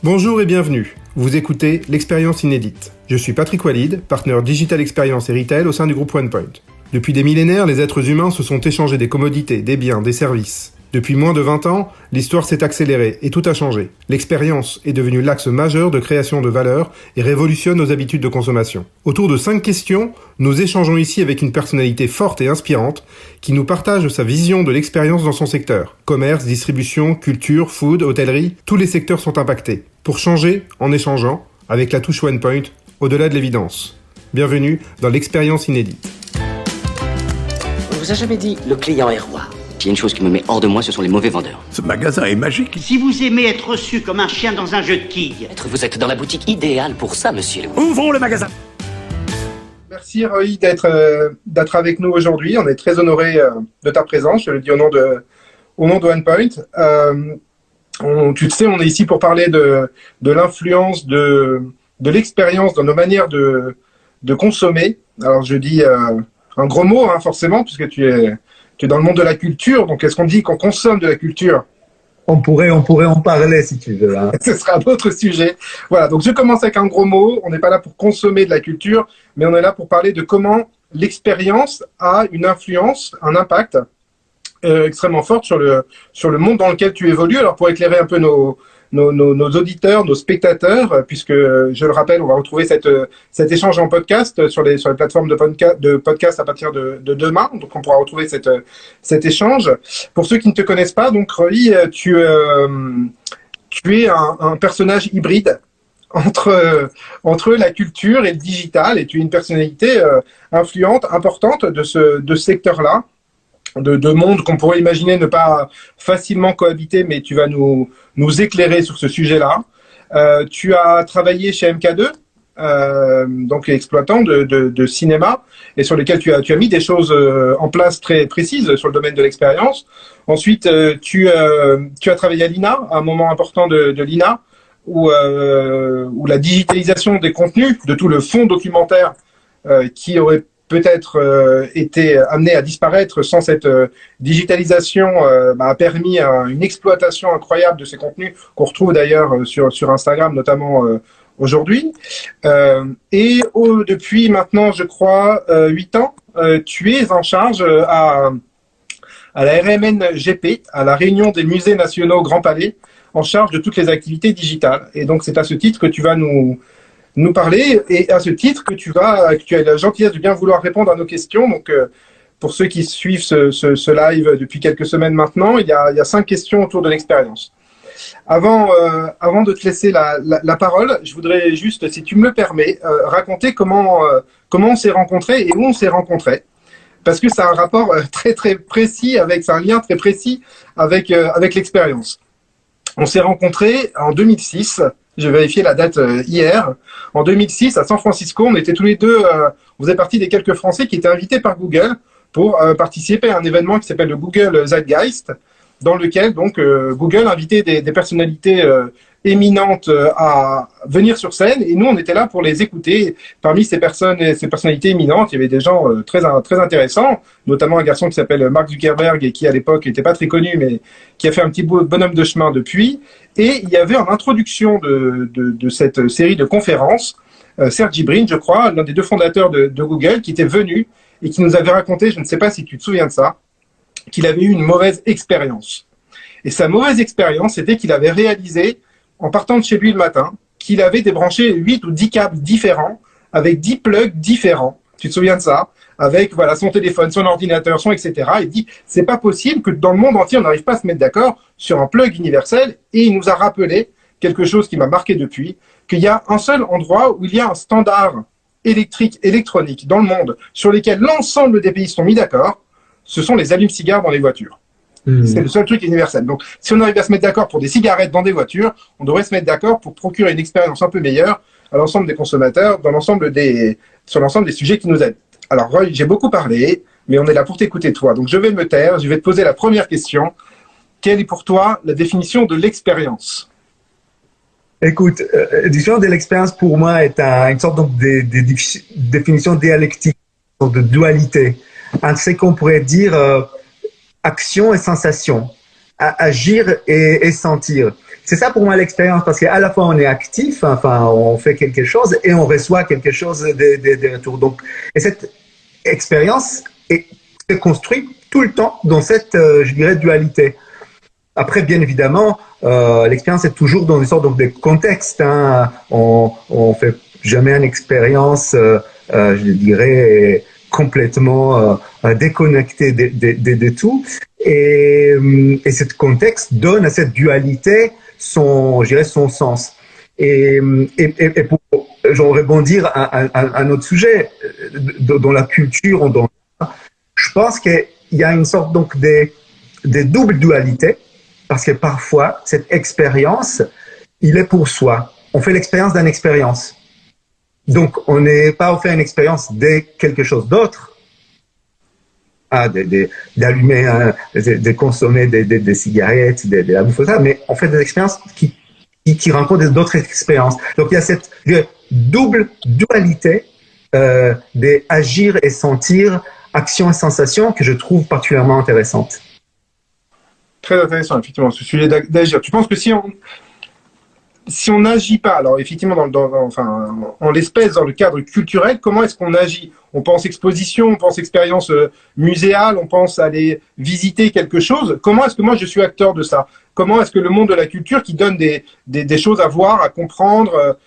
Bonjour et bienvenue. Vous écoutez l'expérience inédite. Je suis Patrick Walid, partenaire Digital Experience et Retail au sein du groupe OnePoint. Depuis des millénaires, les êtres humains se sont échangés des commodités, des biens, des services. Depuis moins de 20 ans, l'histoire s'est accélérée et tout a changé. L'expérience est devenue l'axe majeur de création de valeur et révolutionne nos habitudes de consommation. Autour de 5 questions, nous échangeons ici avec une personnalité forte et inspirante qui nous partage sa vision de l'expérience dans son secteur. Commerce, distribution, culture, food, hôtellerie, tous les secteurs sont impactés. Pour changer, en échangeant, avec la touche OnePoint, au-delà de l'évidence. Bienvenue dans l'expérience inédite. On vous a jamais dit le client est roi. S'il y a une chose qui me met hors de moi, ce sont les mauvais vendeurs. Ce magasin est magique. Si vous aimez être reçu comme un chien dans un jeu de quilles. Vous êtes dans la boutique idéale pour ça, monsieur Louis. Ouvrons le magasin. Merci Roy d'être avec nous aujourd'hui. On est très honorés de ta présence. Je le dis au nom de OnePoint. Tu le sais, on est ici pour parler de l'influence de l'expérience dans nos manières de consommer. Alors je dis un gros mot, forcément, puisque tu es dans le monde de la culture. Donc est-ce qu'on dit qu'on consomme de la culture ? On pourrait en parler si tu veux. Ce sera un autre sujet. Voilà, donc je commence avec un gros mot. On n'est pas là pour consommer de la culture, mais on est là pour parler de comment l'expérience a une influence, un impact extrêmement fort sur le monde dans lequel tu évolues. Alors pour éclairer un peu nos auditeurs, nos spectateurs, puisque je le rappelle, on va retrouver cet échange en podcast sur les plateformes de podcast à partir de demain. Donc on pourra retrouver cet échange. Pour ceux qui ne te connaissent pas, donc Roy, tu es un personnage hybride entre la culture et le digital, et tu es une personnalité influente, importante de ce secteur-là. De monde qu'on pourrait imaginer ne pas facilement cohabiter, mais tu vas nous éclairer sur ce sujet-là. Tu as travaillé chez MK2, donc exploitant de cinéma, et sur lesquels tu as mis des choses en place très précises sur le domaine de l'expérience. Ensuite, tu as travaillé à l'INA, à un moment important de l'INA, où la digitalisation des contenus, de tout le fonds documentaire qui aurait peut-être été amené à disparaître sans cette digitalisation, a permis une exploitation incroyable de ces contenus qu'on retrouve d'ailleurs sur Instagram notamment aujourd'hui. Et depuis maintenant, je crois, 8 ans, tu es en charge à la RMNGP, à la Réunion des musées nationaux Grand Palais, en charge de toutes les activités digitales. Et donc c'est à ce titre que tu vas nous parler, et à ce titre que tu as la gentillesse de bien vouloir répondre à nos questions. Donc, pour ceux qui suivent ce live depuis quelques semaines maintenant, il y a 5 questions autour de l'expérience. Avant de te laisser la parole, je voudrais juste, si tu me le permets, raconter comment on s'est rencontrés et où on s'est rencontrés. Parce que ça a un rapport très très précis c'est un lien très précis avec l'expérience. On s'est rencontrés en 2006. J'ai vérifié la date hier. En 2006, à San Francisco, on était tous les deux, on faisait partie des quelques Français qui étaient invités par Google pour participer à un événement qui s'appelle le Google Zeitgeist, dans lequel donc Google invitait des personnalités éminentes à venir sur scène, et nous on était là pour les écouter. Parmi ces personnalités éminentes, il y avait des gens très intéressants, notamment un garçon qui s'appelle Mark Zuckerberg et qui à l'époque n'était pas très connu, mais qui a fait un petit bonhomme de chemin depuis. Et il y avait en introduction de cette série de conférences Sergey Brin, je crois, l'un des 2 fondateurs de Google, qui était venu et qui nous avait raconté, je ne sais pas si tu te souviens de ça, qu'il avait eu une mauvaise expérience. Et sa mauvaise expérience, c'était qu'il avait réalisé, en partant de chez lui le matin, qu'il avait débranché 8 ou 10 câbles différents, avec 10 plugs différents. Tu te souviens de ça? Avec son téléphone, son ordinateur, etc. Il dit, c'est pas possible que dans le monde entier, on n'arrive pas à se mettre d'accord sur un plug universel. Et il nous a rappelé quelque chose qui m'a marqué depuis, qu'il y a un seul endroit où il y a un standard électronique dans le monde sur lequel l'ensemble des pays sont mis d'accord, ce sont les allumes-cigares dans les voitures. C'est le seul truc universel. Donc, si on arrive à se mettre d'accord pour des cigarettes dans des voitures, on devrait se mettre d'accord pour procurer une expérience un peu meilleure à l'ensemble des consommateurs, sur l'ensemble des sujets qui nous aident. Alors, Roy, j'ai beaucoup parlé, mais on est là pour t'écouter toi. Donc, je vais me taire, je vais te poser la première question. Quelle est pour toi la définition de l'expérience ? Écoute, la définition de l'expérience pour moi est une sorte de définition dialectique, de dualité. Ce qu'on pourrait dire action et sensation, agir et sentir. c'est ça pour moi l'expérience, parce qu'à la fois on est actif, enfin on fait quelque chose et on reçoit quelque chose des retours. Donc, et cette expérience se construit tout le temps dans cette, je dirais, dualité. Après, bien évidemment, l'expérience est toujours dans une sorte donc, de contexte. Hein. On fait jamais une expérience, je dirais, complètement déconnectée de tout. Et ce contexte donne à cette dualité son sens. Et pour rebondir à un autre sujet, dans la culture, je pense qu'il y a une sorte donc de double dualité, parce que parfois, cette expérience, il est pour soi. On fait l'expérience d'une expérience. Donc, on n'est pas fait une expérience de quelque chose d'autre. D'allumer, de consommer des cigarettes, de la bouffe, mais on fait des expériences qui rencontrent d'autres expériences. Donc, il y a cette double dualité d'agir et sentir, action et sensation, que je trouve particulièrement intéressante. Très intéressant, effectivement, ce sujet d'agir. Tu penses que si on n'agit pas, alors effectivement, en l'espèce, dans le cadre culturel, comment est-ce qu'on agit? On pense exposition, on pense expérience muséale, on pense aller visiter quelque chose. Comment est-ce que moi je suis acteur de ça? Comment est-ce que le monde de la culture, qui donne des choses à voir, à comprendre,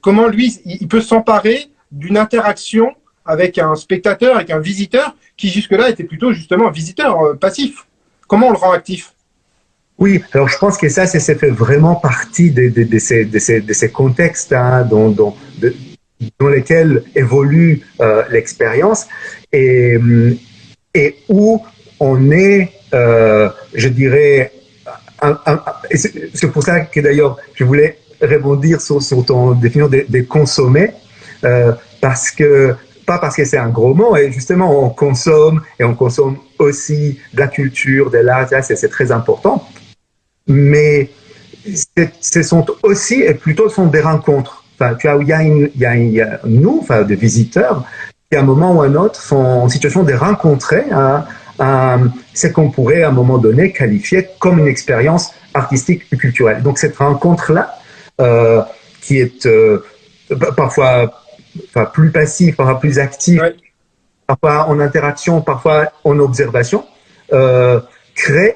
comment lui, il peut s'emparer d'une interaction avec un spectateur, avec un visiteur, qui jusque-là était plutôt justement un visiteur passif? Comment on le rend actif? Oui, alors je pense que ça fait vraiment partie de ces contextes hein, dans lesquels évolue l'expérience et où on est, je dirais, c'est pour ça que d'ailleurs je voulais rebondir sur ton définition de consommer, parce que c'est un gros mot, et justement on consomme aussi de la culture, de l'art, c'est très important. Mais ce sont aussi, et plutôt, sont des rencontres. Enfin, il y a nous, enfin, des visiteurs, qui à un moment ou à un autre sont en situation de rencontrer ce qu'on pourrait à un moment donné qualifier comme une expérience artistique et culturelle. Donc cette rencontre-là, qui est parfois plus passive, parfois plus active, ouais, parfois en interaction, parfois en observation, crée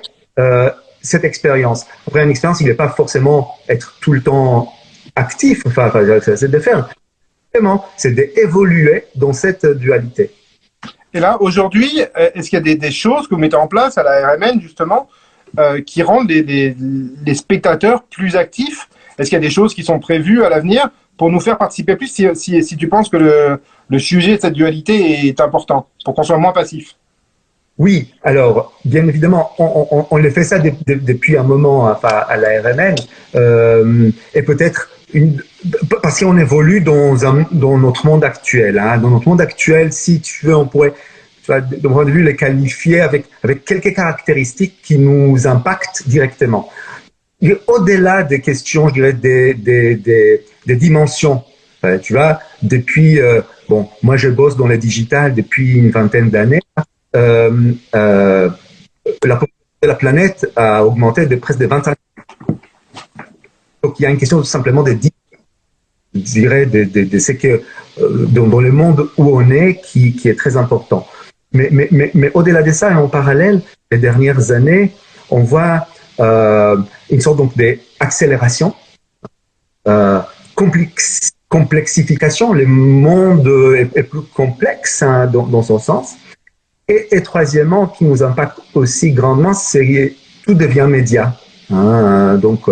cette expérience. Après, une expérience, il n'est pas forcément être tout le temps actif, c'est de faire. Vraiment, c'est d'évoluer dans cette dualité. Et là, aujourd'hui, est-ce qu'il y a des choses que vous mettez en place à la RMN, justement, qui rendent les spectateurs plus actifs? Est-ce qu'il y a des choses qui sont prévues à l'avenir pour nous faire participer plus, si tu penses que le sujet de cette dualité est important, pour qu'on soit moins passif? Oui, alors, bien évidemment, on le fait ça depuis un moment à la RMN, et peut-être parce qu'on évolue dans notre monde actuel. Hein. Dans notre monde actuel, si tu veux, on pourrait, de mon point de vue, les qualifier avec quelques caractéristiques qui nous impactent directement. Et au-delà des questions, je dirais, des dimensions. Tu vois, depuis, moi je bosse dans le digital depuis une vingtaine d'années. La population de la planète a augmenté de presque de 25%. Donc il y a une question tout simplement de ce que dans le monde où on est qui est très important. Mais au-delà de ça et en parallèle, les dernières années, on voit une sorte donc d'accélération, complexification. Le monde est plus complexe hein, dans son sens. Et troisièmement, qui nous impacte aussi grandement, c'est que tout devient média. Hein, donc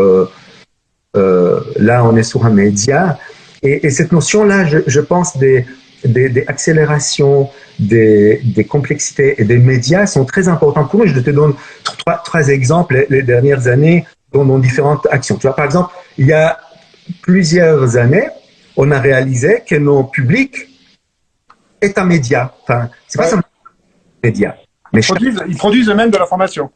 là, on est sur un média. Et cette notion-là, je pense, des accélérations, des complexités et des médias sont très importants pour nous. Je te donne trois exemples les dernières années dans différentes actions. Tu vois, par exemple, il y a plusieurs années, on a réalisé que nos publics est un média. Enfin, c'est pas seulement médias. Mais ils produisent eux-mêmes de l'information.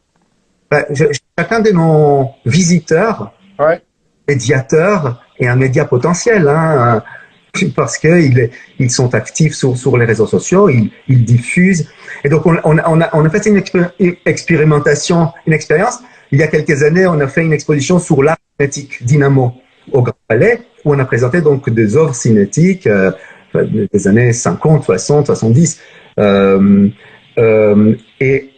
Chacun de nos visiteurs, ouais, médiateurs, est un média potentiel, hein, parce qu'ils sont actifs sur les réseaux sociaux, ils diffusent. Et donc, on a fait une expérimentation, une expérience. Il y a quelques années, on a fait une exposition sur l'art cinétique Dynamo au Grand Palais, où on a présenté donc des œuvres cinétiques des années 50, 60, 70. Et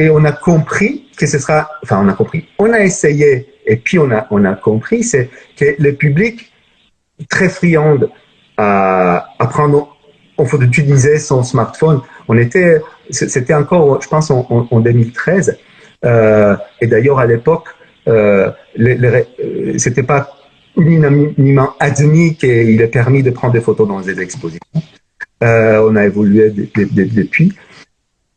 on a compris que ce sera, enfin on a compris, on a essayé et puis on a compris, c'est que le public très friand à prendre en photo d'utiliser son smartphone. C'était encore, je pense, en 2013. Et d'ailleurs à l'époque, c'était pas unanimement admis qu'il est permis de prendre des photos dans des expositions. On a évolué depuis.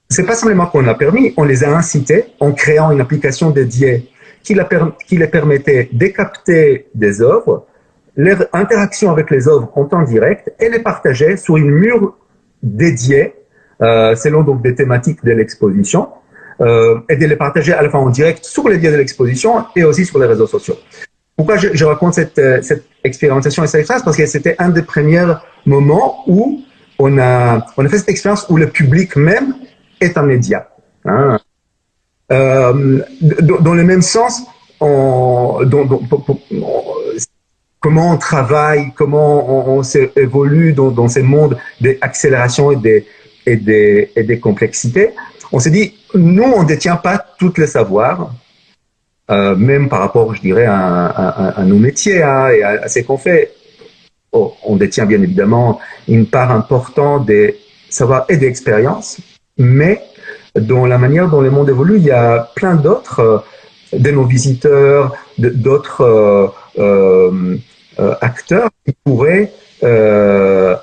C'est pas simplement qu'on a permis, on les a incités en créant une application dédiée qui les permettait de capter des œuvres, leur interaction avec les œuvres en temps direct et les partager sur une mur dédiée, selon donc des thématiques de l'exposition, et de les partager à la fois en direct sur les lieux de l'exposition et aussi sur les réseaux sociaux. Pourquoi je raconte cette expérimentation et cette expérience? Parce que c'était un des premiers moments où on a fait cette expérience où le public même est un média. Hein. Dans le même sens, comment on travaille, comment on évolue dans ces mondes d'accélération et des complexités. On s'est dit, nous, on ne détient pas tous les savoirs, même par rapport, je dirais, à nos métiers hein, et à ce qu'on fait. On détient bien évidemment une part importante des savoirs et d'expériences, mais dans la manière dont le monde évolue, il y a plein d'autres, de nos visiteurs, d'autres acteurs qui pourraient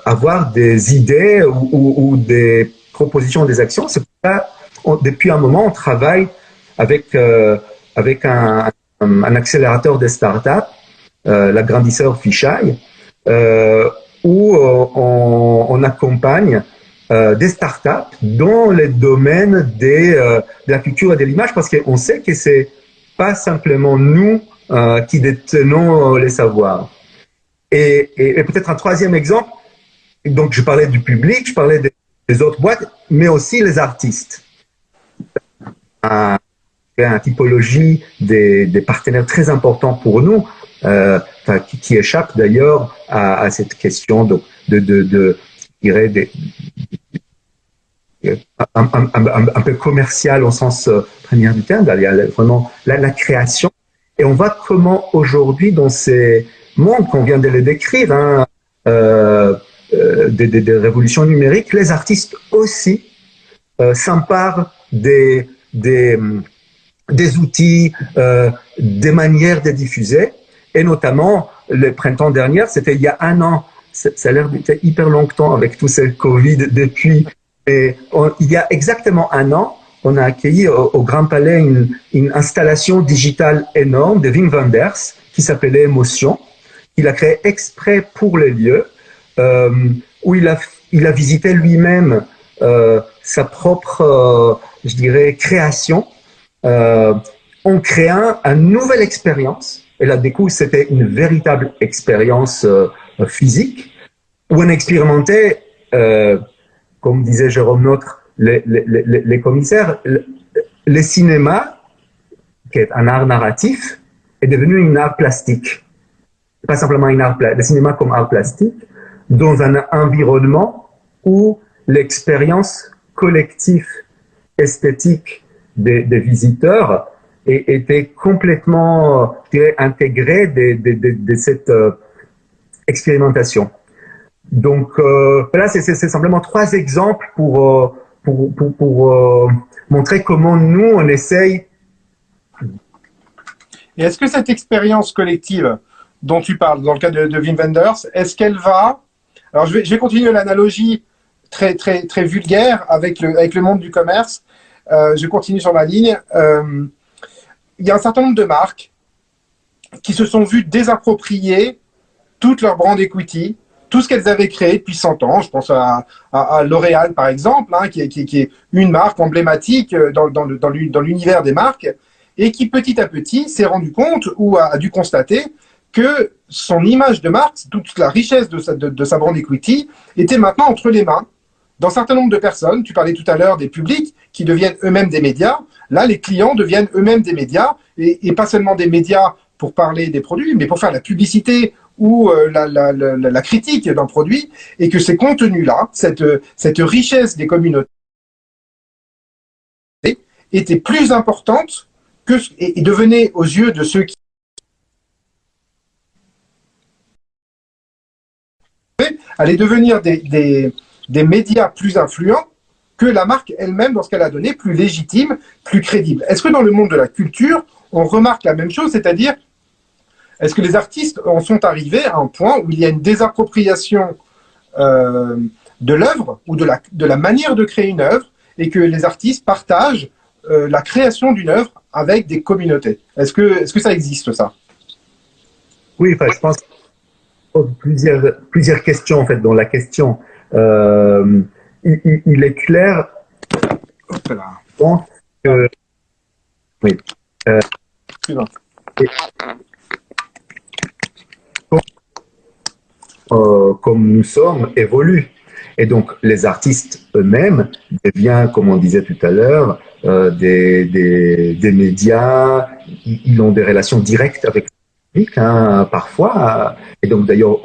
avoir des idées ou des propositions, des actions. C'est pourquoi, depuis un moment, on travaille avec un accélérateur des startups, l'agrandisseur Fisheye, où on accompagne des startups dans les domaines de la culture et de l'image, parce qu'on sait que c'est pas simplement nous qui détenons les savoirs. Et peut-être un troisième exemple, donc je parlais du public, je parlais des autres boîtes, mais aussi les artistes. Une typologie des partenaires très importants pour nous, qui échappe d'ailleurs à cette question je dirais un peu commercial au sens premier du terme. Il y a vraiment la création. Et on voit comment aujourd'hui, dans ces mondes qu'on vient de les décrire, hein, des révolutions numériques, les artistes aussi s'emparent des outils, des manières de diffuser. Et notamment, le printemps dernier, c'était il y a un an, ça a l'air d'être hyper longtemps avec tout ce Covid depuis. Et il y a exactement un an, on a accueilli au Grand Palais une installation digitale énorme de Wim Wenders qui s'appelait Émotion, qu'il a créé exprès pour les lieux, où il a visité lui-même sa propre, je dirais, création, en créant une nouvelle expérience. Et là, du coup, c'était une véritable expérience physique, où on expérimentait, comme disait Jérôme Notre, les commissaires, le cinéma, qui est un art narratif, est devenu un art plastique. Pas simplement le cinéma comme art plastique, dans un environnement où l'expérience collective esthétique des visiteurs était complètement, je dirais, intégrée de cette expérimentation. Donc là, c'est simplement 3 exemples pour montrer comment nous, on essaye. Et est-ce que cette expérience collective dont tu parles, dans le cas de Wim Wenders, est-ce qu'elle va... Alors, je vais continuer l'analogie très, très, très vulgaire avec le monde du commerce. Je continue sur ma ligne. Il y a un certain nombre de marques qui se sont vues désapproprier toute leur brand equity, tout ce qu'elles avaient créé depuis 100 ans. Je pense à L'Oréal, par exemple, hein, qui est une marque emblématique dans l'univers des marques, et qui, petit à petit, s'est rendu compte ou a dû constater que son image de marque, toute la richesse de sa brand equity, était maintenant entre les mains d'un certain nombre de personnes. Tu parlais tout à l'heure des publics qui deviennent eux-mêmes des médias. Là, les clients deviennent eux-mêmes des médias, et pas seulement des médias pour parler des produits, mais pour faire la publicité ou la critique d'un produit, et que ces contenus-là, cette richesse des communautés était plus importante et devenait aux yeux de ceux qui allait devenir des médias plus influents que la marque elle-même dans ce qu'elle a donné, plus légitime, plus crédible. Est-ce que dans le monde de la culture, on remarque la même chose, c'est-à-dire, est-ce que les artistes en sont arrivés à un point où il y a une désappropriation de l'œuvre ou de la manière de créer une œuvre et que les artistes partagent la création d'une œuvre avec des communautés? Est-ce que ça existe, ça? Oui, enfin, je pense qu'il y a plusieurs questions, en fait, dans la question. Il est clair que... Oui. Comme nous sommes, évoluent. Et donc, les artistes eux-mêmes deviennent, comme on disait tout à l'heure, des médias. Ils ont des relations directes avec le public, hein, parfois. Et donc, d'ailleurs,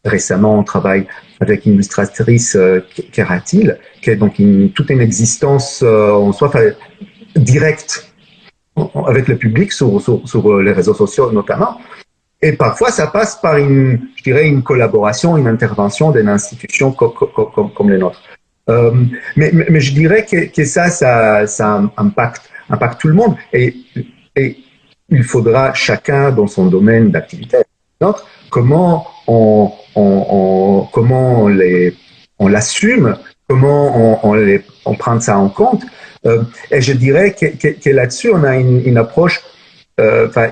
récemment, on travaille avec une illustratrice, Keratil, qui a donc toute une existence en soi, directe avec le public sur les réseaux sociaux notamment. Et parfois, ça passe par une collaboration, une intervention d'une institution comme les nôtres. Mais je dirais que ça impacte tout le monde. Et il faudra chacun dans son domaine d'activité, comment on l'assume, comment on prend ça en compte. Et je dirais que là-dessus, on a une approche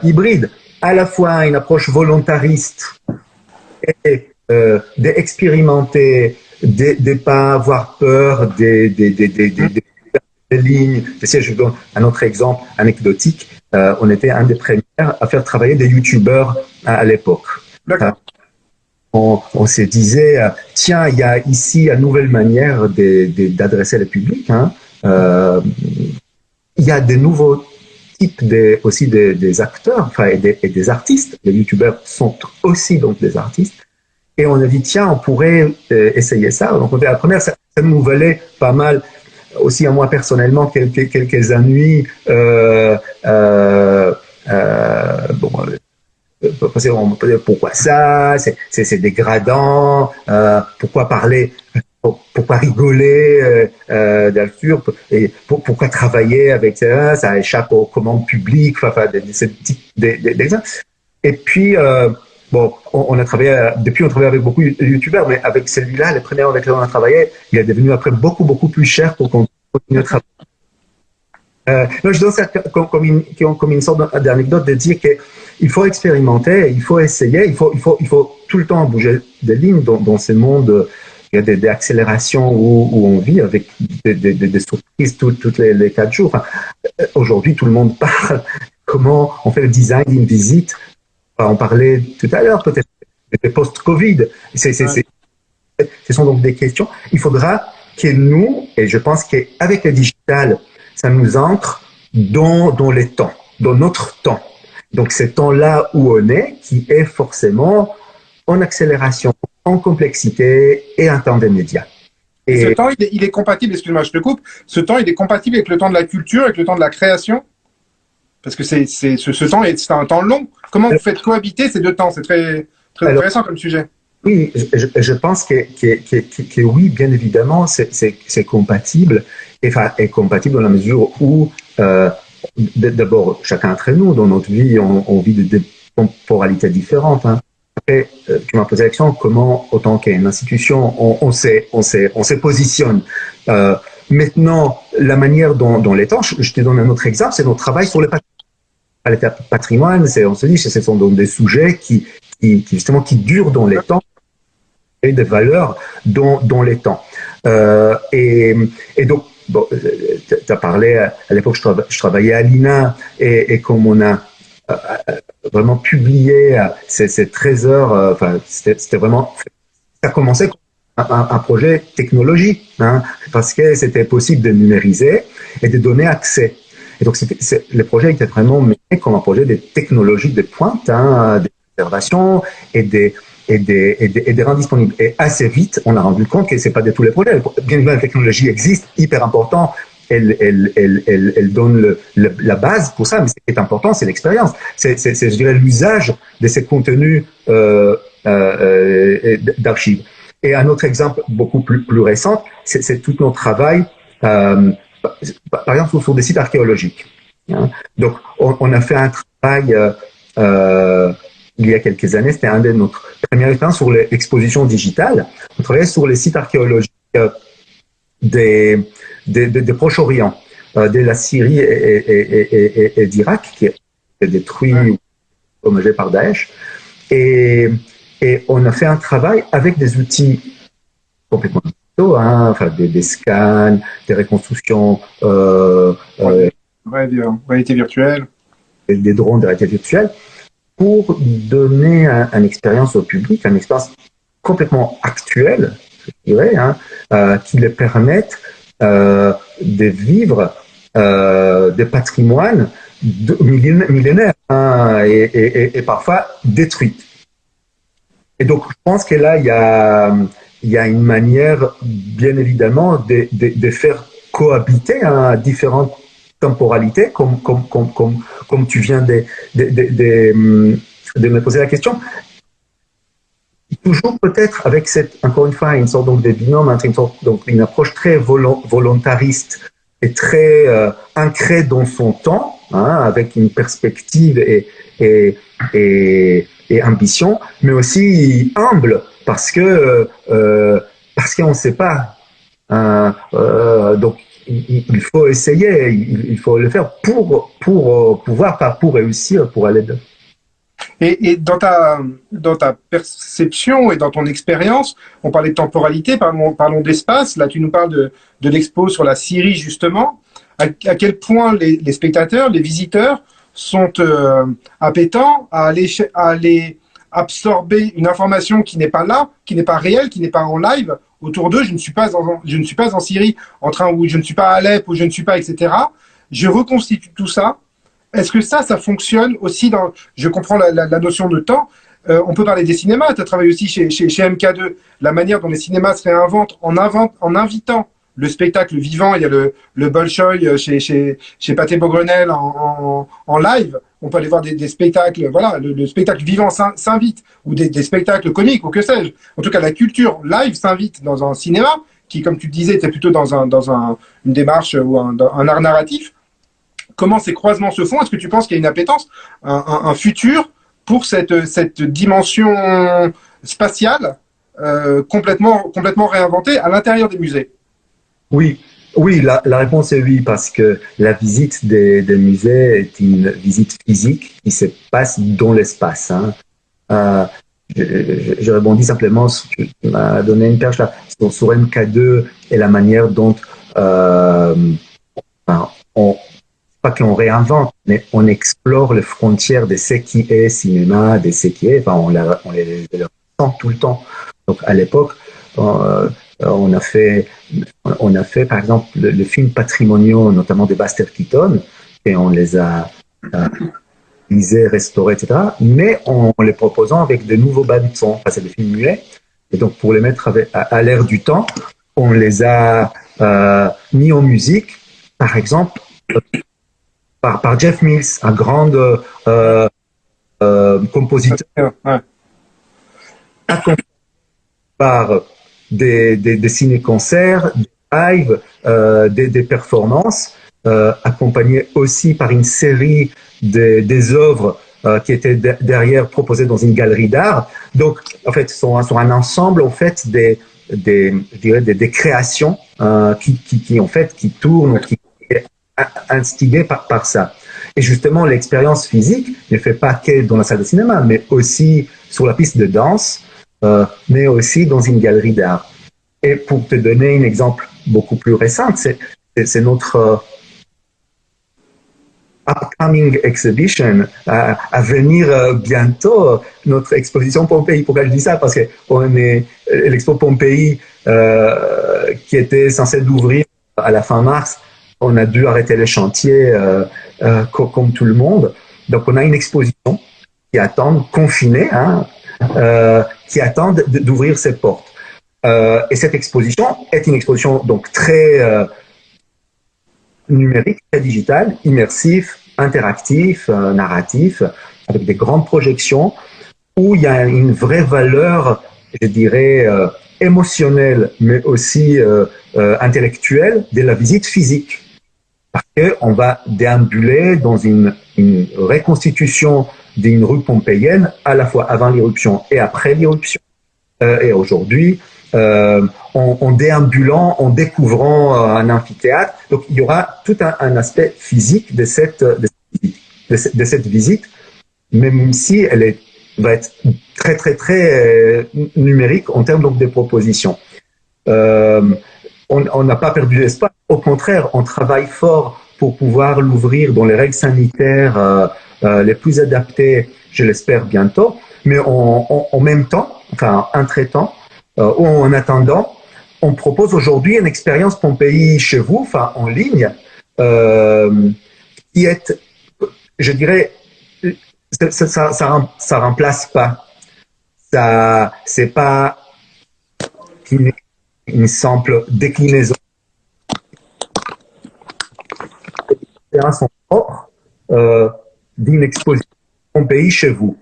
hybride. À la fois une approche volontariste et d'expérimenter, de ne pas avoir peur des lignes. Je vous donne un autre exemple anecdotique. On était un des premiers à faire travailler des youtubeurs à l'époque. On se disait, tiens, il y a ici une nouvelle manière d'adresser le public. Hein. Il y a de nouveaux types aussi des acteurs et des artistes. Les youtubeurs sont aussi donc des artistes. Et on a dit, tiens, on pourrait essayer ça. Donc, on était la première, ça nous valait pas mal, aussi à moi personnellement, quelques ennuis. On peut dire pourquoi ça, c'est dégradant, pourquoi parler, pourquoi rigoler d'Alfur, et pourquoi travailler avec ça échappe aux commandes publiques, ce type d'exemples. Et puis, on a travaillé, depuis on travaille avec beaucoup de youtubeurs, mais avec celui-là, les premiers avec lesquels on a travaillé, il est devenu après beaucoup plus cher pour continuer à travailler. Je donne ça comme une sorte d'anecdote de dire qu'il faut expérimenter, il faut essayer, il faut tout le temps bouger des lignes dans ce monde. Il y a des accélérations où on vit avec des surprises toutes les 4 jours. Aujourd'hui, tout le monde parle comment on fait le design d'une visite. On parlait tout à l'heure peut-être des post-Covid. Ce sont donc des questions. Il faudra que nous, et je pense qu'avec le digital, ça nous entre dans les temps, dans notre temps. Donc, ce temps-là où on est, qui est forcément en accélération, en complexité et en temps des médias. Et ce temps, il est compatible, excuse-moi, je te coupe, ce temps, il est compatible avec le temps de la culture, avec le temps de la création? Parce que ce temps, c'est un temps long. Comment vous faites cohabiter ces deux temps? C'est très intéressant comme sujet. Oui, je pense que oui, bien évidemment, c'est compatible, et compatible dans la mesure où, d'abord, chacun d'entre nous, dans notre vie, on vit des temporalités différentes. Hein. Après, tu m'as posé la question, comment, autant qu'une institution, on se positionne. Maintenant, la manière dont les temps, je te donne un autre exemple, c'est notre travail sur le patrimoine. On se dit, ce sont donc des sujets qui durent dans les temps et des valeurs dans les temps. Et donc, tu as parlé, à l'époque, je travaillais à l'INA, et comme on a vraiment publié ces 13 heures, c'était vraiment, ça commençait comme un projet technologie, hein, parce que c'était possible de numériser et de donner accès. Et donc, le projet était vraiment mené comme un projet de technologie de pointe, des observations et des rendre disponibles. Et assez vite, on a rendu compte que c'est pas de tous les projets. Bien évidemment, la technologie existe, hyper important. Elle donne la base pour ça, mais ce qui est important, c'est l'expérience. C'est, je dirais, l'usage de ces contenus d'archives. Et un autre exemple beaucoup plus récent, c'est tout notre travail, par exemple, sur des sites archéologiques. Hein. Donc, on a fait un travail il y a quelques années, c'était un de notre premières expériences sur l'exposition digitale. On travaillait sur les sites archéologiques des Proche-Orient, de la Syrie et d'Irak, qui est détruit ou dommagé par Daesh. Et on a fait un travail avec des outils complètement digitaux, enfin des scans, des reconstructions, réalité virtuelle, des drones de réalité virtuelle, pour donner une expérience au public, une expérience complètement actuelle, je dirais, qui les permette de vivre des patrimoines millénaires et parfois détruits. Et donc, je pense que là, il y a une manière, bien évidemment, de faire cohabiter différentes temporalités, comme tu viens de me poser la question. Toujours peut-être avec encore une fois, une sorte donc, de binôme entre une approche très volontariste et très ancrée dans son temps, avec une perspective et ambition, mais aussi humble parce qu'on ne sait pas. Donc il faut essayer, il faut le faire pour pouvoir, pas pour réussir, pour aller de. Et dans ta perception et dans ton expérience, on parlait de temporalité, parlons d'espace. Là, tu nous parles de l'expo sur la Syrie, justement. À quel point les spectateurs, les visiteurs sont appétents à aller absorber une information qui n'est pas là, qui n'est pas réelle, qui n'est pas en live autour d'eux. Je ne suis pas en Syrie, ou je ne suis pas à Alep, ou je ne suis pas, etc. Je reconstitue tout ça. Est-ce que ça fonctionne aussi dans... Je comprends la notion de temps. On peut parler des cinémas. Tu as travaillé aussi chez MK2. La manière dont les cinémas se réinventent en invitant le spectacle vivant. Il y a le Bolchoï chez Pathé Beaugrenelle en live. On peut aller voir des spectacles. Voilà, le spectacle vivant s'invite. Ou des spectacles comiques, ou que sais-je. En tout cas, la culture live s'invite dans un cinéma qui, comme tu le disais, était plutôt dans une démarche ou un art narratif. Comment ces croisements se font? Est-ce que tu penses qu'il y a une appétence, un futur pour cette dimension spatiale complètement réinventée à l'intérieur des musées? Oui, la réponse est oui, parce que la visite des musées est une visite physique qui se passe dans l'espace. Je rebondis simplement sur tu m'as donné une perche là, sur MK2 et la manière dont pas qu'on réinvente, mais on explore les frontières de ce qui est cinéma, de ce qui est, on les ressent tout le temps. Donc, à l'époque, on a fait, par exemple, le film patrimoniaux, notamment de Buster Keaton, et on les a lisés, restaurés, etc., mais en les proposant avec de nouveaux bandes de son. C'est des films muets, et donc, pour les mettre à l'ère du temps, on les a mis en musique, par exemple, par Jeff Mills, un grand compositeur, accompagné par des ciné-concerts, des lives, des performances, accompagné aussi par une série des œuvres qui étaient derrière proposées dans une galerie d'art. Donc, en fait, sont un ensemble en fait des créations qui tournent, qui instigé par ça. Et justement, l'expérience physique ne fait pas que dans la salle de cinéma, mais aussi sur la piste de danse, mais aussi dans une galerie d'art. Et pour te donner un exemple beaucoup plus récent, c'est notre upcoming exhibition à venir bientôt, notre exposition Pompéi. Pourquoi je dis ça? Parce que l'expo Pompéi qui était censée d'ouvrir à la fin mars on a dû arrêter les chantiers comme tout le monde. Donc, on a une exposition qui attend, confinée, qui attend d'ouvrir ses portes. Et cette exposition est une exposition donc très numérique, très digitale, immersif, interactif, narratif, avec des grandes projections où il y a une vraie valeur, je dirais, émotionnelle, mais aussi intellectuelle de la visite physique. Parce qu'on va déambuler dans une reconstitution d'une rue pompéienne, à la fois avant l'éruption et après l'éruption. Et aujourd'hui, en déambulant, en découvrant un amphithéâtre. Donc, il y aura tout un aspect physique de cette visite, même si elle va être très, très, très numérique en termes donc, de propositions. On n'a pas perdu l'espoir. Au contraire, on travaille fort pour pouvoir l'ouvrir dans les règles sanitaires les plus adaptées, je l'espère bientôt. Mais en même temps, enfin, entre-temps, ou en attendant, on propose aujourd'hui une expérience Pompéi chez vous, enfin en ligne, qui est, je dirais, ça remplace pas. Ça, c'est pas une simple déclinaison. Expérience propre d'une exposition Pompéi chez vous.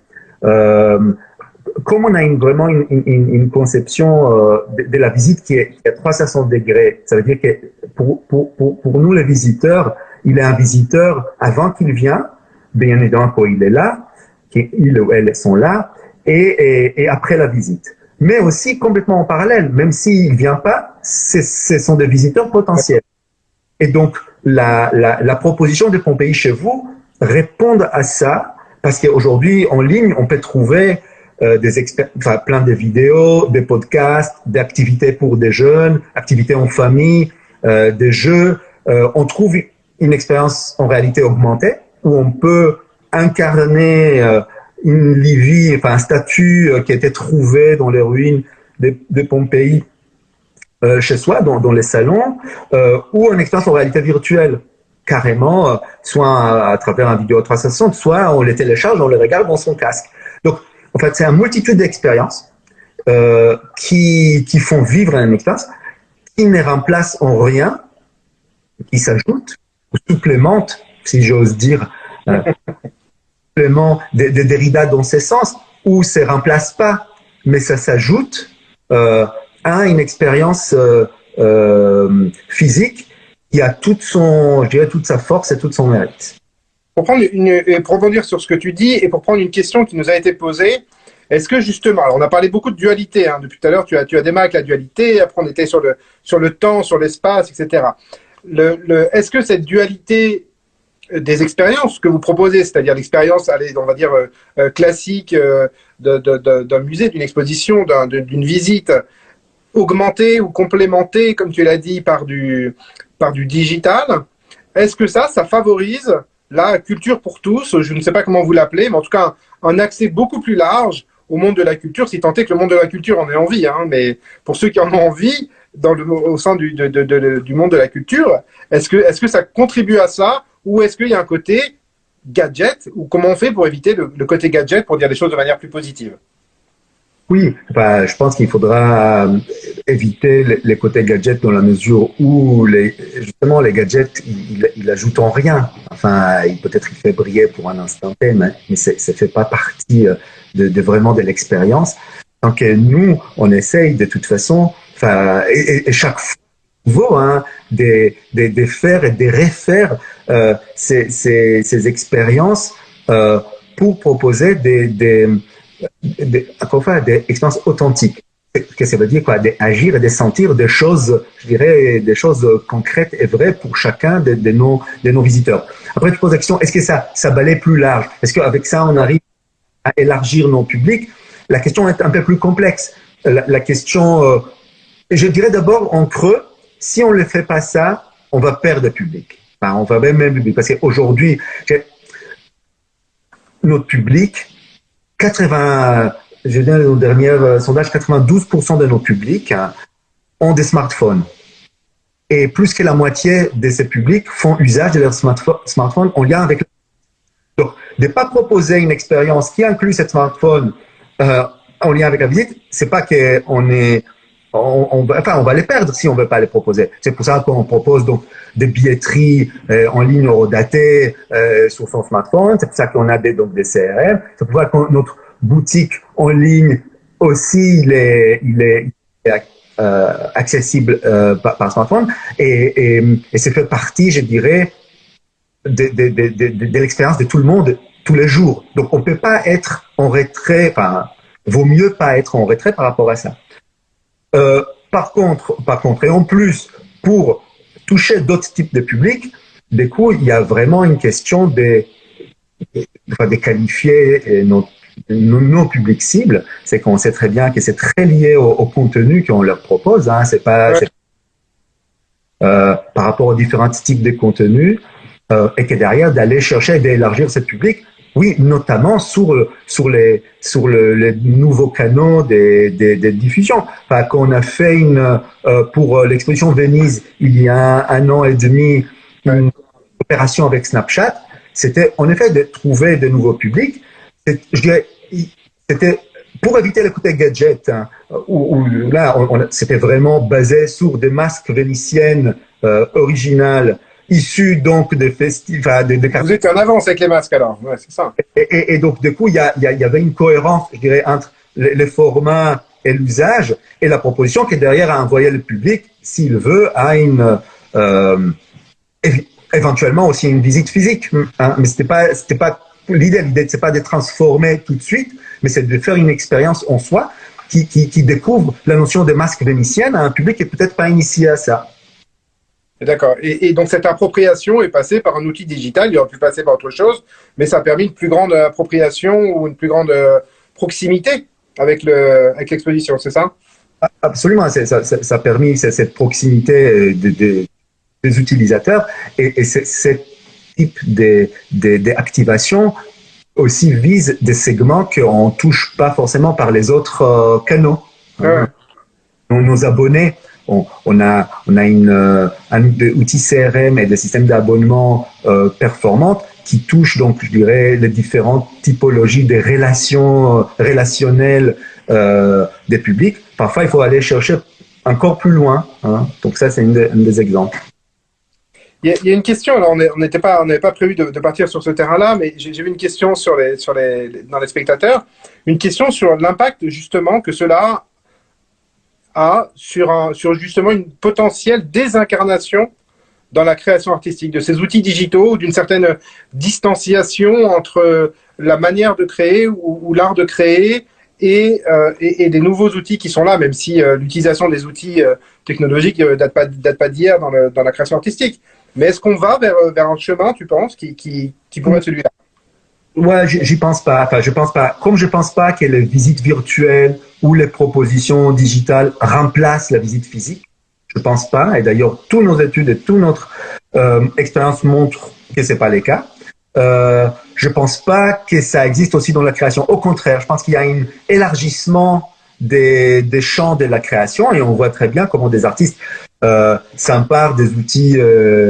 Comme on a vraiment une conception de la visite qui est à 360 degrés, ça veut dire que pour nous les visiteurs, il est un visiteur avant qu'il vienne, bien évidemment quand il est là, qu'il ou elles sont là, et après la visite. Mais aussi complètement en parallèle, même s'il ne vient pas, ce sont des visiteurs potentiels. Et donc la proposition de Pompéi chez vous répond à ça, parce qu'aujourd'hui en ligne on peut trouver plein de vidéos, des podcasts, d'activités pour des jeunes, activités en famille, des jeux. On trouve une expérience en réalité augmentée où on peut incarner une Livie, enfin un statue qui a été trouvé dans les ruines de Pompéi chez soi, dans les salons, ou une expérience en réalité virtuelle, carrément, soit à travers un vidéo 360, soit on les télécharge, on les regarde dans son casque. Donc, en fait, c'est une multitude d'expériences qui font vivre une expérience, qui ne remplacent en rien, qui s'ajoutent, ou supplémentent, si j'ose dire, supplémentent des Derrida dans ces sens, où ça ne remplace pas, mais ça s'ajoute à une expérience physique qui a toute sa force et toute son mérite. Pour rebondir sur ce que tu dis et pour prendre une question qui nous a été posée, est-ce que justement, alors on a parlé beaucoup de dualité, depuis tout à l'heure tu as démarré avec la dualité, après on était sur le temps, sur l'espace, etc. Est-ce que cette dualité des expériences que vous proposez, c'est-à-dire l'expérience, on va dire classique d'un musée, d'une exposition, d'une visite, augmentée ou complémentée, comme tu l'as dit, par du digital, est-ce que ça favorise la culture pour tous, je ne sais pas comment vous l'appelez, mais en tout cas un accès beaucoup plus large au monde de la culture, si tant est que le monde de la culture en ait envie, mais pour ceux qui en ont envie, au sein du monde de la culture, est-ce que ça contribue à ça, ou est-ce qu'il y a un côté gadget, ou comment on fait pour éviter le côté gadget pour dire des choses de manière plus positive? Oui, je pense qu'il faudra éviter les côtés gadgets dans la mesure où justement les gadgets, il ajoutent en rien. Enfin, peut-être il fait briller pour un instant T, mais ça fait pas partie vraiment de l'expérience. Donc nous, on essaye de toute façon, et chaque fois nouveau, de faire et de refaire ces expériences pour proposer des expériences authentiques. Qu'est-ce que ça veut dire, quoi? D'agir et de sentir des choses, je dirais, des choses concrètes et vraies pour chacun de nos visiteurs. Après, tu poses la question, est-ce que ça balaye plus large? Est-ce qu'avec ça, on arrive à élargir nos publics? La question est un peu plus complexe. La question, je dirais d'abord en creux, si on ne fait pas ça, on va perdre public. On va même public. Parce qu'aujourd'hui, notre public, je viens au dernier sondage, 92% de nos publics ont des smartphones. et plus que la moitié de ces publics font usage de leur smartphone en lien avec. Donc, de ne pas proposer une expérience qui inclut ce smartphone en lien avec la visite, c'est pas qu'on est, on va les perdre si on veut pas les proposer. C'est pour ça qu'on propose donc des billetteries en ligne horodatées sur son smartphone. C'est pour ça qu'on a donc des CRM. C'est pour ça que notre boutique en ligne aussi, il est accessible par smartphone et c'est fait partie, je dirais, de l'expérience de tout le monde tous les jours. Donc, on peut pas être en retrait, vaut mieux pas être en retrait par rapport à ça. Par contre, et en plus, pour toucher d'autres types de publics, du coup, il y a vraiment une question de qualifier nos publics cibles. C'est qu'on sait très bien que c'est très lié au contenu qu'on leur propose. Hein. C'est pas par rapport aux différents types de contenus et que derrière d'aller chercher et d'élargir ce public. Oui, notamment sur les nouveaux canaux des diffusions. Enfin, qu'on a fait pour l'exposition Venise il y a un an et demi une opération avec Snapchat. C'était en effet de trouver de nouveaux publics. Je dirais, c'était pour éviter le côté gadget, hein, où là, c'était vraiment basé sur des masques vénitiennes originales, issus donc des festivals. Vous étiez en avance avec les masques alors, ouais, c'est ça. Et donc, du coup, il y avait une cohérence, je dirais, entre les formats et l'usage, et la proposition qui est derrière à envoyer le public, s'il veut, à éventuellement aussi une visite physique. Hein. Mais c'était pas l'idée, c'est pas de transformer tout de suite, mais c'est de faire une expérience en soi qui découvre la notion de masque vénitienne à un public qui est peut-être pas initié à ça. D'accord. Et donc, cette appropriation est passée par un outil digital. Il aurait pu passer par autre chose, mais ça a permis une plus grande appropriation ou une plus grande proximité avec l'exposition, c'est ça? Absolument. Ça a permis cette proximité des utilisateurs et ce type d'activation aussi vise des segments qu'on ne touche pas forcément par les autres canaux. Ouais. Nos abonnés, on a un outil CRM et des systèmes d'abonnement performantes qui touchent donc, je dirais, les différentes typologies des relations relationnelles des publics. Parfois, il faut aller chercher encore plus loin. Hein. Donc ça, c'est un des exemples. Il y a une question, alors on n'avait pas prévu de partir sur ce terrain-là, mais j'ai vu une question dans les spectateurs, une question sur l'impact justement que cela a sur justement une potentielle désincarnation dans la création artistique, de ces outils digitaux, d'une certaine distanciation entre la manière de créer ou l'art de créer et des nouveaux outils qui sont là, même si l'utilisation des outils technologiques date pas d'hier dans la création artistique. Mais est-ce qu'on va vers un chemin, tu penses, qui pourrait être celui-là? Ouais, j'y pense pas. Enfin, je pense pas. Comme je pense pas que les visites virtuelles ou les propositions digitales remplacent la visite physique, je pense pas. Et d'ailleurs, toutes nos études et toute notre expérience montrent que c'est pas le cas. Je pense pas que ça existe aussi dans la création. Au contraire, je pense qu'il y a un élargissement des champs de la création et on voit très bien comment des artistes s'emparent des outils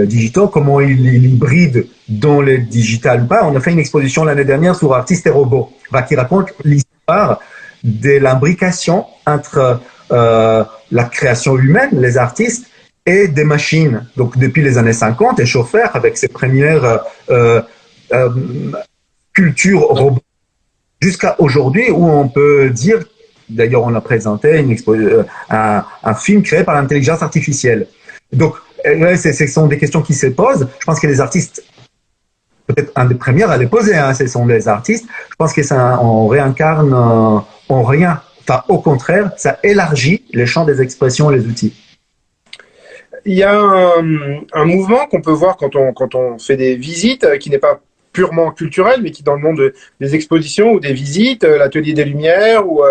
digitaux, comment ils hybrident dans le digital ou pas. On a fait une exposition l'année dernière sur artistes et robots, qui raconte l'histoire de l'imbrication entre la création humaine, les artistes, et des machines. Donc depuis les années 50, et Chauffeur avec ses premières cultures robots, jusqu'à aujourd'hui où on peut dire. D'ailleurs, on a présenté un film créé par l'intelligence artificielle. Donc, ce sont des questions qui se posent. Je pense que les artistes, peut-être un des premiers à les poser, hein, ce sont les artistes. Je pense que ça, on réincarne en rien. Enfin, au contraire, ça élargit les champs des expressions, les outils. Il y a un mouvement qu'on peut voir quand on fait des visites, qui n'est pas purement culturel, mais qui dans le monde des expositions ou des visites, l'Atelier des Lumières ou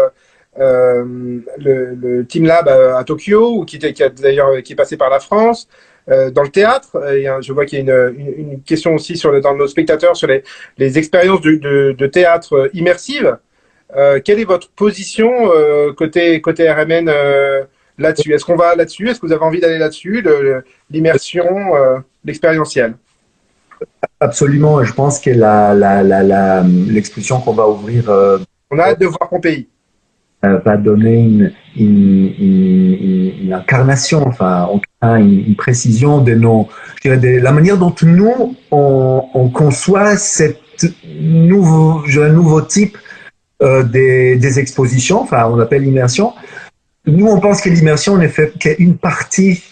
le Team Lab à Tokyo, ou qui est passé par la France, dans le théâtre. Je vois qu'il y a une question aussi dans nos spectateurs sur les expériences de théâtre immersives. Quelle est votre position côté RMN là-dessus. Est-ce qu'on va là-dessus? Est-ce que vous avez envie d'aller là-dessus, l'immersion, l'expérientiel? Absolument. Je pense que l'exposition qu'on va ouvrir On a hâte de voir Pompéi. Va donner une incarnation, enfin, une précision de je dirais, de la manière dont nous, on conçoit un nouveau type des expositions, enfin, on appelle l'immersion. Nous, on pense que l'immersion n'est fait qu'une partie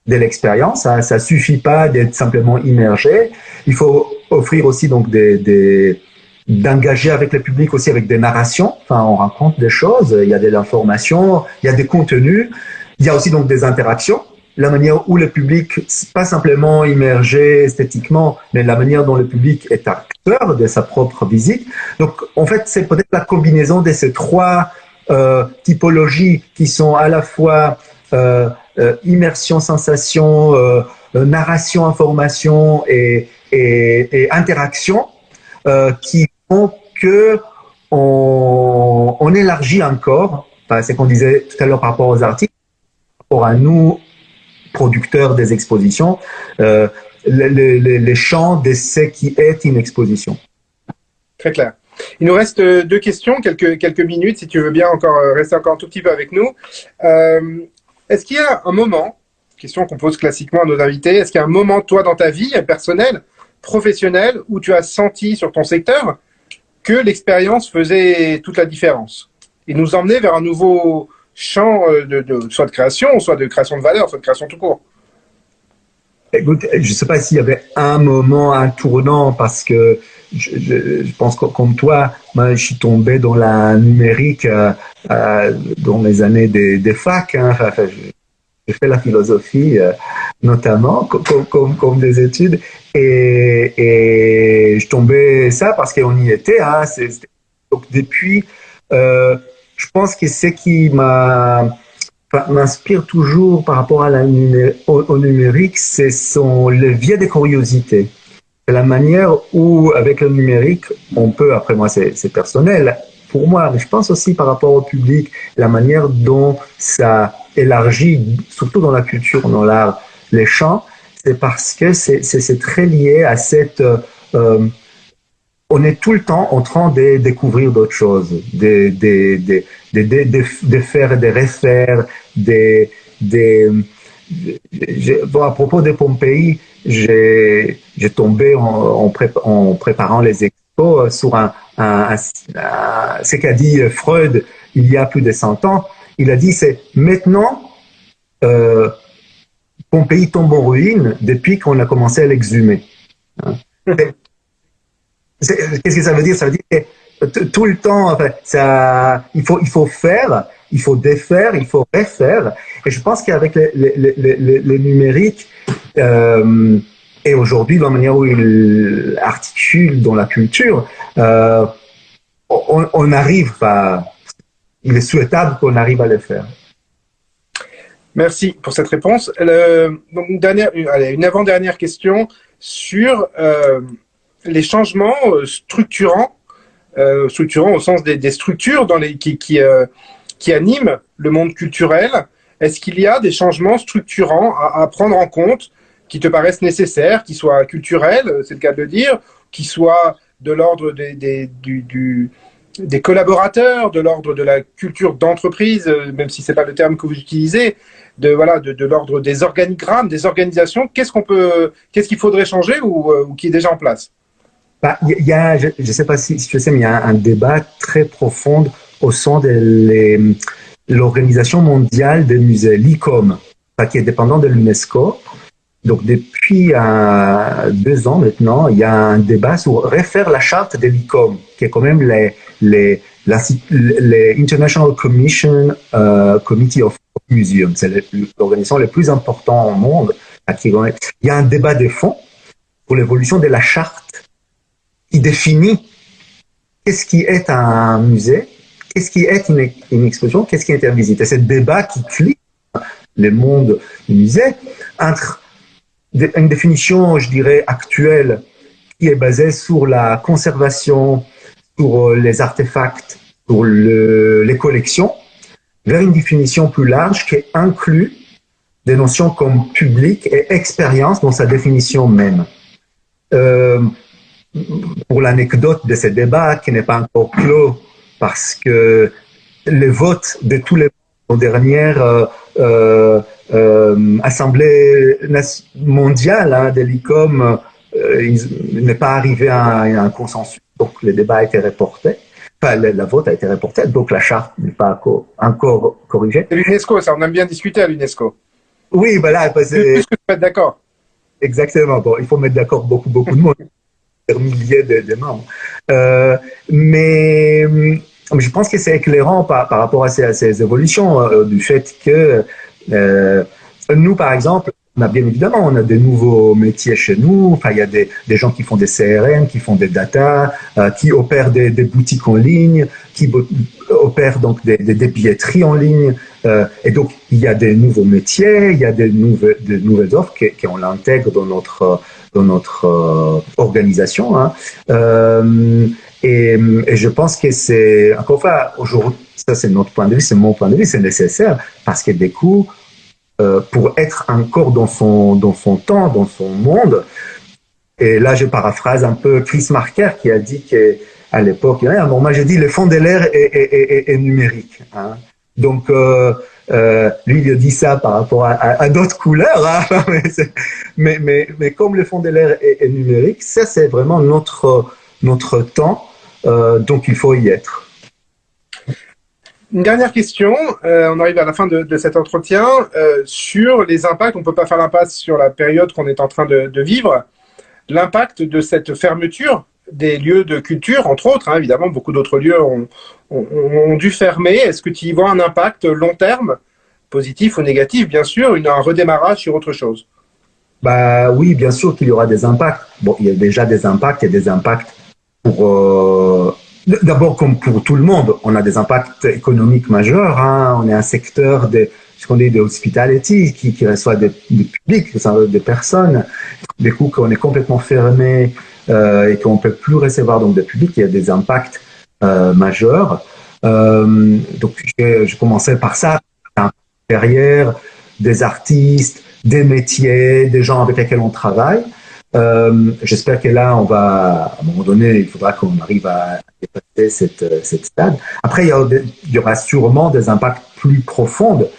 de l'expérience. Ça suffit pas d'être simplement immergé. Il faut offrir aussi donc d'engager avec le public aussi avec des narrations. Enfin, on raconte des choses. Il y a de l'information, il y a des contenus. Il y a aussi donc des interactions. La manière où le public, pas simplement immergé esthétiquement, mais la manière dont le public est acteur de sa propre visite. Donc, en fait, c'est peut-être la combinaison de ces trois typologies qui sont à la fois immersion, sensation, narration, information et interaction qui font que on élargit encore, enfin, c'est qu'on disait tout à l'heure par rapport aux articles, par rapport à nous, producteurs des expositions, les champs de ce qui est une exposition. Très clair. Il nous reste deux questions, quelques minutes, si tu veux bien encore rester encore un tout petit peu avec nous. Est-ce qu'il y a un moment, question qu'on pose classiquement à nos invités, est-ce qu'il y a un moment, toi, dans ta vie personnelle, professionnelle, où tu as senti sur ton secteur que l'expérience faisait toute la différence et nous emmenait vers un nouveau champ soit de création, soit de création de valeur, soit de création tout court? Écoute, je ne sais pas s'il y avait un moment, un tournant, parce que je pense que comme toi, moi, je suis tombé dans la numérique dans mes années des facs. Hein. Enfin, j'ai fait la philosophie notamment comme des études et je tombais ça parce qu'on y était. Hein. Donc depuis, je pense que ce qui m'inspire toujours par rapport à au numérique, c'est son levier de curiosité. C'est la manière où, avec le numérique, on peut, après moi c'est personnel pour moi, mais je pense aussi par rapport au public, la manière dont ça élargit, surtout dans la culture, dans l'art, les champs, c'est parce que c'est très lié à cette... on est tout le temps en train de découvrir d'autres choses, de faire et de refaire, bon, à propos de Pompéi, j'ai tombé en préparant les expos sur ce qu'a dit Freud il y a plus de 100 ans. Il a dit, c'est maintenant, Pompéi tombe en ruine depuis qu'on a commencé à l'exhumer. Hein? Qu'est-ce que ça veut dire? Ça veut dire que tout le temps, enfin, il faut faire, il faut défaire, il faut refaire. Et je pense qu'avec le numérique et aujourd'hui, la manière où il articule dans la culture, on arrive il est souhaitable qu'on arrive à le faire. Merci pour cette réponse. Donc une avant-dernière question sur les changements structurants au sens des structures qui animent le monde culturel. Est-ce qu'il y a des changements structurants à prendre en compte qui te paraissent nécessaires, qui soient culturels, c'est le cas de le dire, qui soient de l'ordre des collaborateurs, de l'ordre de la culture d'entreprise, même si c'est pas le terme que vous utilisez, de l'ordre des organigrammes, des organisations? Qu'est-ce qu'il faudrait changer ou qui est déjà en place? Je ne sais pas si tu sais, mais il y a un débat très profond au sein de l'Organisation mondiale des musées, l'ICOM, qui est dépendant de l'UNESCO. Donc, depuis 2 ans maintenant, il y a un débat sur refaire la charte de l'ICOM, qui est quand même les International Commission Committee of Museums. C'est l'organisation la plus importante au monde. Il y a un débat de fond pour l'évolution de la charte qui définit qu'est-ce qui est un musée, qu'est-ce qui est une exposition, qu'est-ce qui est un visite. Et c'est le débat qui clique le monde du musée entre une définition, je dirais, actuelle qui est basée sur la conservation, sur les artefacts, sur les collections, vers une définition plus large qui inclut des notions comme public et expérience dans sa définition même. Pour l'anecdote de ce débat qui n'est pas encore clos, parce que les votes de tous les dernières assemblée mondiale de l'ICOM n'est pas arrivé à un consensus. Donc, le débat a été reporté. Enfin, la vote a été reportée, donc la charte n'est pas encore corrigée. C'est l'UNESCO, ça, on aime bien discuter à l'UNESCO. Oui, voilà. Plus que tu être d'accord. Exactement. Bon, il faut mettre d'accord beaucoup de monde, des milliers de membres. Mais je pense que c'est éclairant par rapport à ces évolutions, du fait que nous, par exemple, on a bien évidemment, on a des nouveaux métiers chez nous. Enfin, il y a des gens qui font des CRM, qui font des data, qui opèrent des boutiques en ligne, qui opèrent donc des billetteries en ligne. Et donc, il y a des nouveaux métiers, il y a des nouvelles offres qu'on l'intègre dans notre organisation. Hein. Et je pense que c'est, encore une fois, aujourd'hui, ça c'est notre point de vue, c'est mon point de vue, c'est nécessaire parce que du coup, pour être encore dans son temps, dans son monde. Et là, je paraphrase un peu Chris Marker qui a dit qu'à l'époque, moi j'ai dit le fond de l'air est numérique. Hein. Donc, lui, il a dit ça par rapport à d'autres couleurs. Hein. mais comme le fond de l'air est numérique, ça c'est vraiment notre temps. Donc, il faut y être. Une dernière question, on arrive à la fin de cet entretien, sur les impacts, on ne peut pas faire l'impasse sur la période qu'on est en train de vivre, l'impact de cette fermeture des lieux de culture, entre autres, hein, évidemment, beaucoup d'autres lieux ont dû fermer. Est-ce que tu y vois un impact long terme, positif ou négatif, bien sûr, un redémarrage sur autre chose? Bah oui, bien sûr qu'il y aura des impacts. Bon, il y a déjà des impacts, il y a des impacts pour... D'abord, comme pour tout le monde, on a des impacts économiques majeurs. Hein. On est un secteur de ce qu'on dit de hospitality qui reçoit des publics, des personnes. Du coup, qu'on est complètement fermé et qu'on ne peut plus recevoir donc des publics, il y a des impacts majeurs. Donc, je commençais par ça. Derrière, des artistes, des métiers, des gens avec lesquels on travaille. J'espère que là, à un moment donné, il faudra qu'on arrive à dépasser cette stade. Après, il y aura sûrement des impacts plus profonds.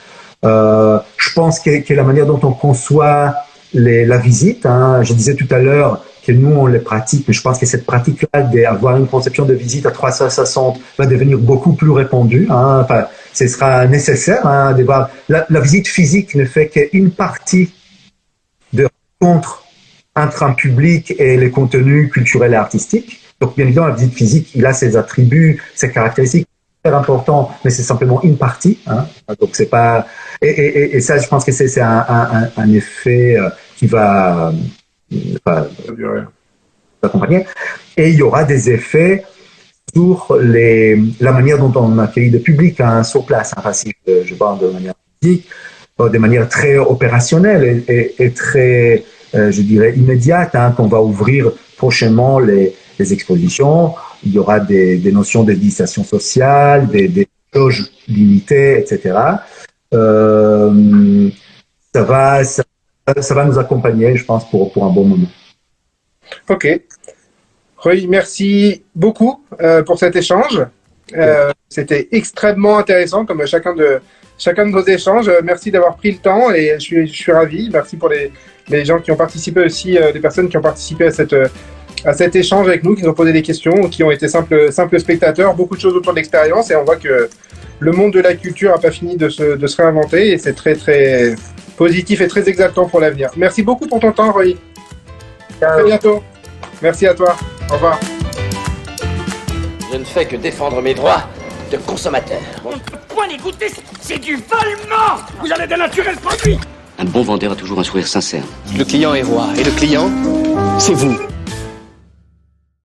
Je pense que la manière dont on conçoit la visite, hein, je disais tout à l'heure que nous, on les pratique, mais je pense que cette pratique-là d'avoir une conception de visite à 360 va devenir beaucoup plus répandue. Hein. Enfin, ce sera nécessaire. Hein, de voir. La visite physique ne fait qu'une partie de rencontre entre un public et les contenus culturels et artistiques. Donc, bien évidemment, la visite physique, il a ses attributs, ses caractéristiques très importants, mais c'est simplement une partie. Hein. Donc, c'est pas... Et ça, je pense que c'est un effet qui va accompagner. Et il y aura des effets sur la manière dont on accueille le public hein, sur place. Enfin, si je parle de manière physique, de manière très opérationnelle et très... je dirais immédiate, hein, qu'on va ouvrir prochainement les expositions. Il y aura des notions de distanciation sociale, des jauges limitées, etc. Ça va nous accompagner, je pense, pour un bon moment. Ok. Roy, merci beaucoup pour cet échange. C'était extrêmement intéressant, comme chacun de nos échanges. Merci d'avoir pris le temps et je suis ravi. Merci pour les gens qui ont participé aussi, les personnes qui ont participé à cet échange avec nous, qui nous ont posé des questions, qui ont été simples spectateurs, beaucoup de choses autour de l'expérience et on voit que le monde de la culture n'a pas fini de se réinventer et c'est très très positif et très exaltant pour l'avenir. Merci beaucoup pour ton temps, Roy. À très bientôt. Merci à toi. Au revoir. Je ne fais que défendre mes droits de consommateur. On ne peut point l'écouter, c'est du volement. Vous allez dénaturer le produit. Un bon vendeur a toujours un sourire sincère. Le client est roi, et le client, c'est vous.